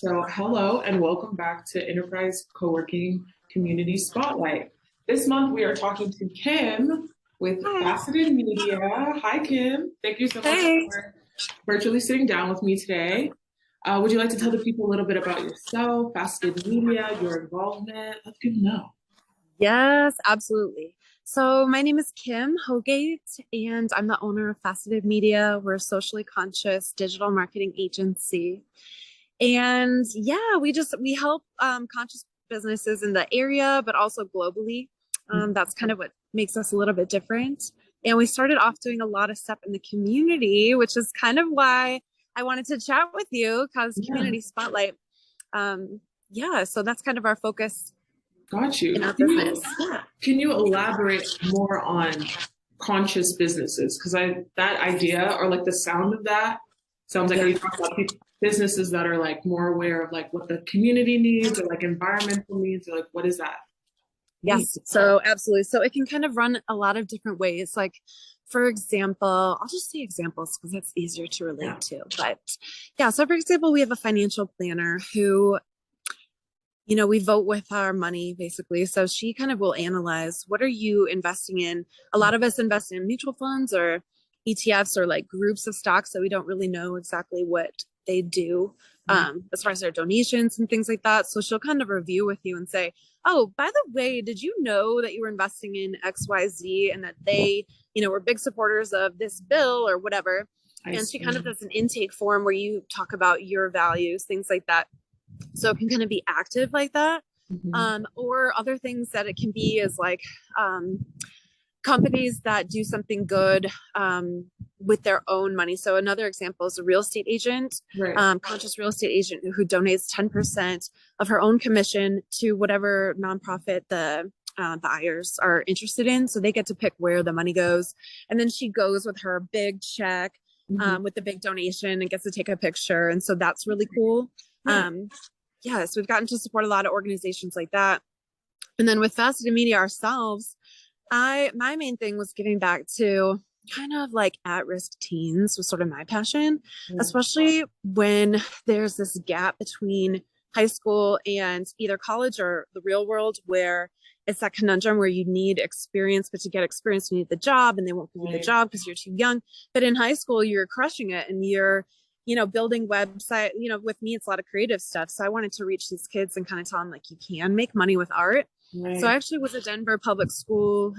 So, hello and welcome back to Enterprise Coworking Community Spotlight. This month we are talking to Kim with Hi. Faceted Media. Hi, Kim. Thank you so much Hey. for virtually sitting down with me today. Would you like to tell the people a little bit about yourself, Faceted Media, your involvement? Let people know. Yes, absolutely. So my name is Kim Hogate, and I'm the owner of Faceted Media. We're a socially conscious digital marketing agency. And yeah, we help conscious businesses in the area, but also globally. That's kind of what makes us a little bit different. And we started off doing a lot of stuff in the community, which is kind of why I wanted to chat with you because Yeah, Community Spotlight. Yeah, so that's kind of our focus got in you. our business. Yeah. Can you elaborate more on conscious businesses? Because I that idea or like the sound of that sounds like, are Yeah. you talking about businesses that are like more aware of like what the community needs or like environmental needs or like what is that mean? Yes. So absolutely. So it can kind of run a lot of different ways. Like, for example, I'll just say examples because that's easier to Yeah. relate to. But yeah, so for example, we have a financial planner who, we vote with our money basically. So she kind of will analyze what are you investing in? A lot of us invest in mutual funds or ETFs or like groups of stocks that we don't really know exactly what they do as far as their donations and things like that. So she'll kind of review with you and say, oh, by the way, did you know that you were investing in XYZ and that they, were big supporters of this bill or whatever? I And she see. kind of does an intake form where you talk about your values, things like that. So it can kind of be active like that. Mhm. Or other things that it can be is like companies that do something good with their own money. So another example is a real estate agent, Right. conscious real estate agent who donates 10% of her own commission to whatever nonprofit the buyers are interested in. So they get to pick where the money goes. And then she goes with her big check Mhm. with the big donation and gets to take a picture. And so that's really cool. Yeah. Yes, we've gotten to support a lot of organizations like that. And then with Faceted Media ourselves, my main thing was giving back to kind of like at-risk teens was sort of my passion, Yeah. especially when there's this gap between high school and either college or the real world where it's that conundrum where you need experience, but to get experience, you need the job and they won't give you the Right. job because you're too young. But in high school, you're crushing it and you're, building website, with me, it's a lot of creative stuff. So I wanted to reach these kids and kind of tell them like you can make money with art. So I Right. actually was a Denver public school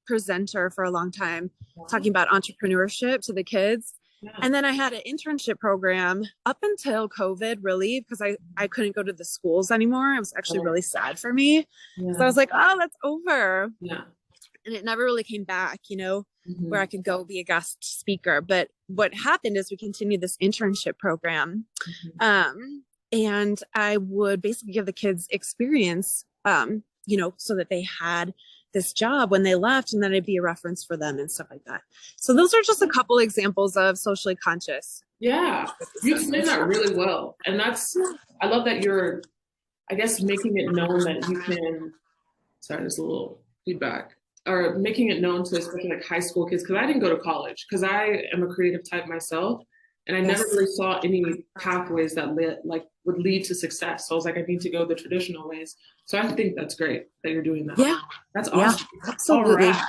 presenter for a long time, Wow. talking about entrepreneurship to the kids. Yeah. And then I had an internship program up until COVID, really, because I couldn't go to the schools anymore. It was actually Right. really sad for me. So I Yeah. was like, oh, that's over. Yeah. And it never really came back, where Mhm. I could go be a guest speaker. But what happened is we continued this internship program. Mhm. And I would basically give the kids experience, so that they had this job when they left and then it'd be a reference for them and stuff like that. So those are just a couple examples of socially conscious Yeah. You explained businesses. that really well. And I love that you're, I guess, making it known that you can, sorry, there's a little feedback, or making it known to especially like high school kids, because I didn't go to college, because I am a creative type myself, and I never Yes. really saw any pathways that would lead to success. So I was like, I need to go the traditional ways. So I think that's great that you're doing that. Yeah. That's Yeah. awesome. All Absolutely. right.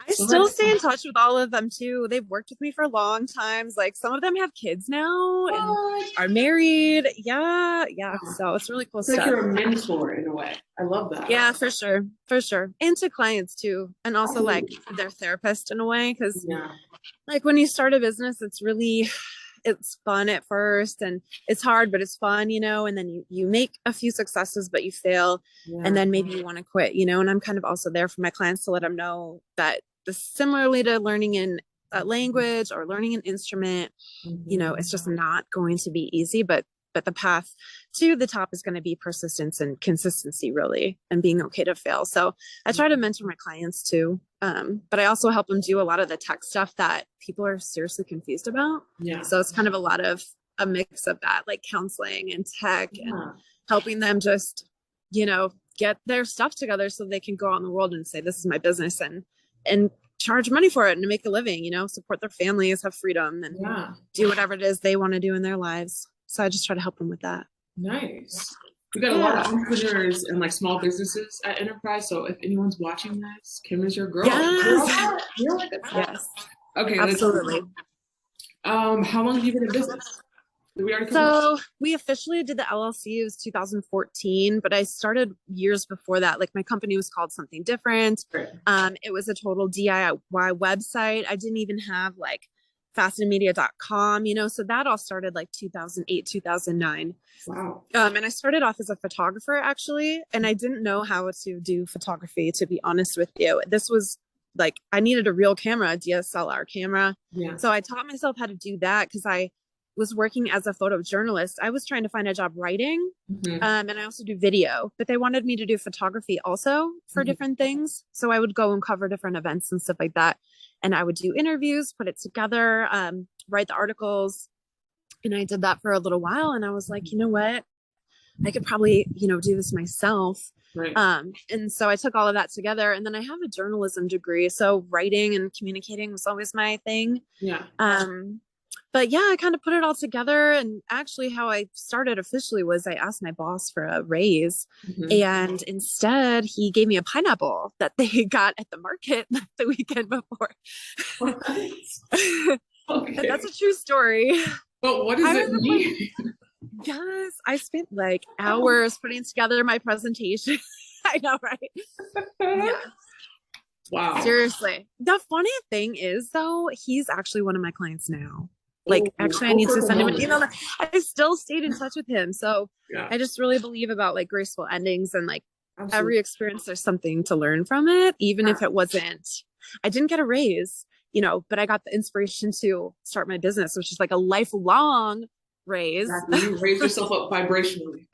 I So still let's stay in touch with all of them too. They've worked with me for long times. Like some of them have kids now and what? are married. Yeah. Yeah. Wow. So it's really cool It's like stuff. you're a mentor in a way. I love that. Yeah, for sure. For sure. And to clients too. And also like Absolutely. their therapist in a way. Cause Yeah. like when you start a business, it's fun at first and it's hard, but it's fun, and then you make a few successes, but you fail. And Yeah. then maybe you want to quit, and I'm kind of also there for my clients to let them know that similarly to learning in a language or learning an instrument, Mhm. it's just not going to be easy, but the path to the top is going to be persistence and consistency really, and being okay to fail. So I try to mentor my clients too. But I also help them do a lot of the tech stuff that people are seriously confused about. Yeah. So it's kind of a lot of a mix of that, like counseling and tech and Yeah. helping them just, get their stuff together so they can go out in the world and say, this is my business and charge money for it and make a living, support their families, have freedom and Yeah. do whatever it is they want to do in their lives. So I just try to help them with that. Nice. We got a lot Yeah. of entrepreneurs and like small businesses at Enterprise. So if anyone's watching this, Kim is your girl. Yes. You're like a Yes. Okay, Absolutely. how long have you been in business? Did we already cover that? So we officially did the LLC. It was 2014, but I started years before that. Like my company was called something different. Right. It was a total DIY website. I didn't even have like facetedmedia.com, so that all started like 2008, 2009. Wow. And I started off as a photographer actually, and I didn't know how to do photography, to be honest with you. This was like, I needed a real camera, a DSLR camera. Yeah. So I taught myself how to do that because I was working as a photojournalist. I was trying to find a job writing, and I also do video, but they wanted me to do photography also for different things. So I would go and cover different events and stuff like that. And I would do interviews, put it together, write the articles. And I did that for a little while. And I was like, you know what? I could probably, do this myself. Right. And so I took all of that together, and then I have a journalism degree. So writing and communicating was always my thing. Yeah. But yeah, I kind of put it all together. And actually how I started officially was I asked my boss for a raise, and instead he gave me a pineapple that they got at the market the weekend before. Okay. That's a true story. But what does it mean? Yes, I spent like hours putting together my presentation. I know, right? Yeah. Wow. Seriously. The funny thing is, though, he's actually one of my clients now. Like, actually, I need to send him an email. I still stayed in touch with him. So yeah. I just really believe about like graceful endings, and like Absolutely. Every experience, there's something to learn from it, even if it wasn't, I didn't get a raise, but I got the inspiration to start my business, which is like a lifelong raise. Exactly. You raise yourself up vibrationally.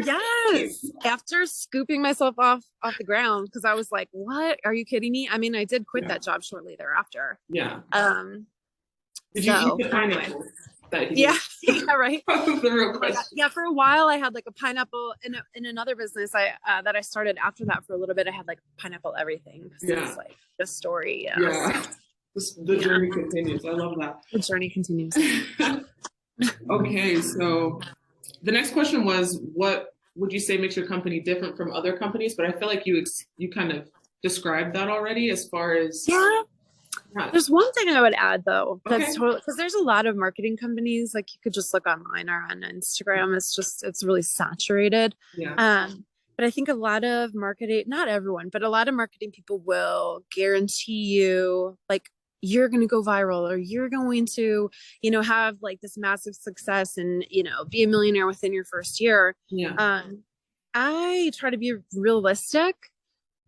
Yes. After scooping myself off the ground, because I was like, what? Are you kidding me? I mean, I did quit that job shortly thereafter. Yeah. Did you eat the pineapple? Yeah, right. The real question. Yeah, for a while I had like a pineapple in another business that I started after that. For a little bit I had like pineapple everything. Yeah. It's like the story. Yeah. The journey continues. I love that. The journey continues. Okay, so the next question was, what would you say makes your company different from other companies? But I feel like you kind of described that already as far as... Yeah. There's one thing I would add though, that's totally, because there's a lot of marketing companies, like you could just look online or on Instagram. It's really saturated. Yeah. But I think a lot of marketing, not everyone, but a lot of marketing people will guarantee you like you're going to go viral, or you're going to, have like this massive success and, be a millionaire within your first year. Yeah. I try to be realistic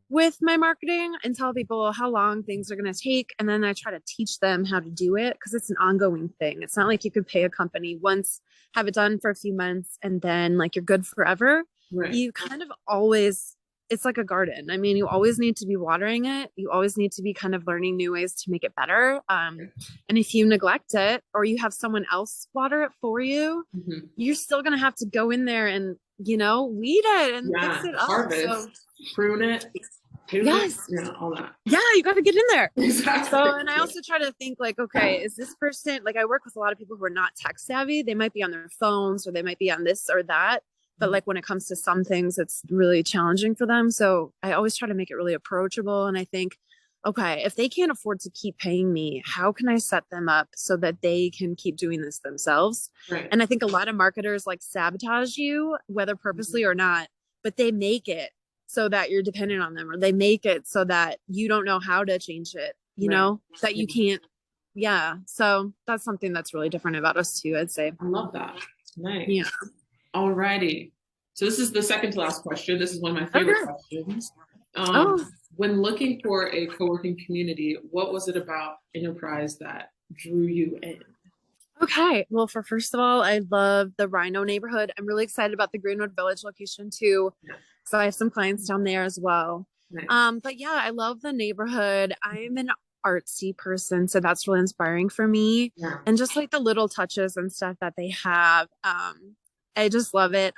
with my marketing and tell people how long things are going to take. And then I try to teach them how to do it, because it's an ongoing thing. It's not like you could pay a company once, have it done for a few months, and then like you're good forever. Right. You kind of always, it's like a garden. I mean, you always need to be watering it. You always need to be kind of learning new ways to make it better. And if you neglect it, or you have someone else water it for you, you're still going to have to go in there and, weed it and fix it up. Harvest, prune it. Yes. Yeah, all that. Yeah, you got to get in there. Exactly. So, and I also try to think like, okay, is this person, like I work with a lot of people who are not tech savvy. They might be on their phones, or they might be on this or that. But like when it comes to some things, it's really challenging for them. So I always try to make it really approachable. And I think, okay, if they can't afford to keep paying me, how can I set them up so that they can keep doing this themselves? Right. And I think a lot of marketers like sabotage you, whether purposely or not, but they make it so that you're dependent on them, or they make it so that you don't know how to change it, that you can't. Yeah. So that's something that's really different about us too, I'd say. I love that. Nice. Yeah. Alrighty. So this is the second to last question. This is one of my favorite questions. When looking for a co-working community, what was it about Enterprise that drew you in? Okay. Well, first of all, I love the Rhino neighborhood. I'm really excited about the Greenwood Village location too. Yeah. So I have some clients down there as well. Nice. But yeah, I love the neighborhood. I'm an artsy person, so that's really inspiring for me. Yeah. And just like the little touches and stuff that they have. I just love it.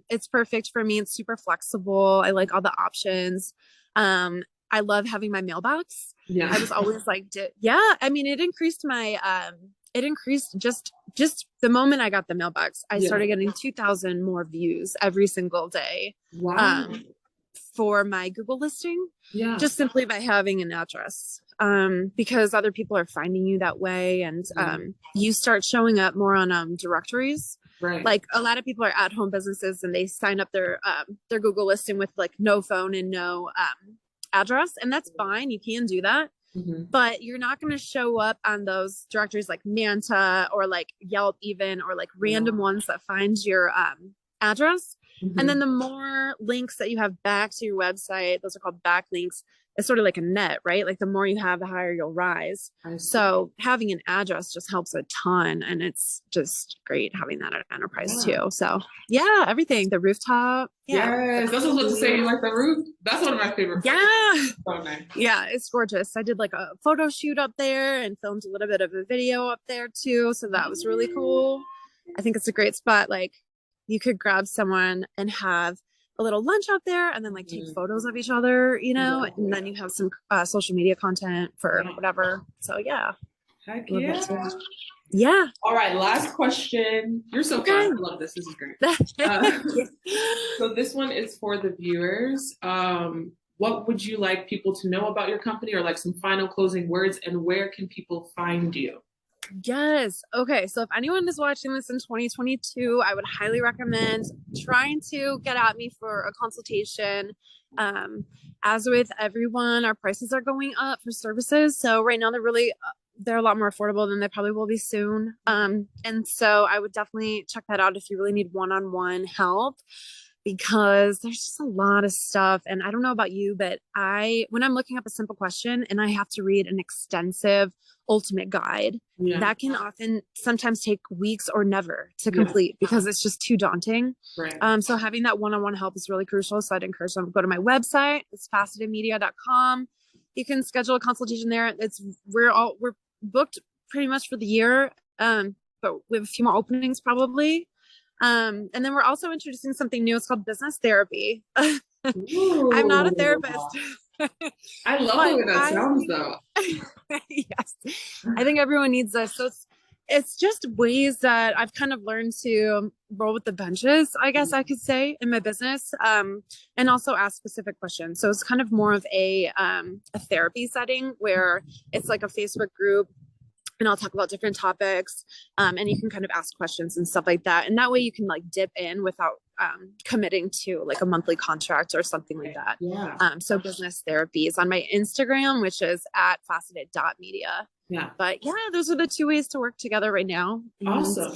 It's perfect for me. It's super flexible. I like all the options. I love having my mailbox. Yeah. I was always like, I mean, it increased my it increased just the moment I got the mailbox. I Yeah. started getting 2,000 more views every single day. Wow. For my Google listing, Yeah. just simply by having an address, because other people are finding you that way, and you start showing up more on directories. Right. Like a lot of people are at-home businesses and they sign up their Google listing with like no phone and no address, and that's fine. You can do that. Mm-hmm. But you're not going to show up on those directories like Manta or like Yelp even, or like random ones that find your address. Mm-hmm. And then the more links that you have back to your website, those are called backlinks. It's sort of like a net, right? Like the more you have, the higher you'll rise. So having an address just helps a ton. And it's just great having that at enterprise too. So yeah, everything, the rooftop. Yeah. Yes, that's what I was about to say. You like the roof? That's one of my favorite places. Yeah. So nice. Yeah, it's gorgeous. I did like a photo shoot up there and filmed a little bit of a video up there too. So that was really cool. I think it's a great spot. Like you could grab someone and have a little lunch out there and then like take photos of each other, you know, and then you have some social media content for whatever. So yeah. Heck yeah. Yeah. All right, last question. You're so fun. I love this. This is great. So this one is for the viewers. What would you like people to know about your company, or like some final closing words, and where can people find you? Yes. Okay. So if anyone is watching this in 2022, I would highly recommend trying to get at me for a consultation. As with everyone, our prices are going up for services. So right now they're a lot more affordable than they probably will be soon. And so I would definitely check that out if you really need one-on-one help, because there's just a lot of stuff. And I don't know about you, but when I'm looking up a simple question and I have to read an extensive ultimate guide, that can sometimes take weeks or never to complete because it's just too daunting. Right. So having that one-on-one help is really crucial. So I'd encourage them to go to my website. It's facetedmedia.com. You can schedule a consultation there. We're booked pretty much for the year. But we have a few more openings probably. And then we're also introducing something new. It's called business therapy. I'm not a therapist. I love the way that sounds though. Yes. I think everyone needs this. So it's just ways that I've kind of learned to roll with the benches, I guess I could say, in my business, and also ask specific questions. So it's kind of more of a therapy setting where it's like a Facebook group, and I'll talk about different topics, and you can kind of ask questions and stuff like that. And that way you can like dip in without committing to like a monthly contract or something like that. Yeah. So business therapy is on my Instagram, which is at faceted.media. Yeah. But yeah, those are the two ways to work together right now. Awesome.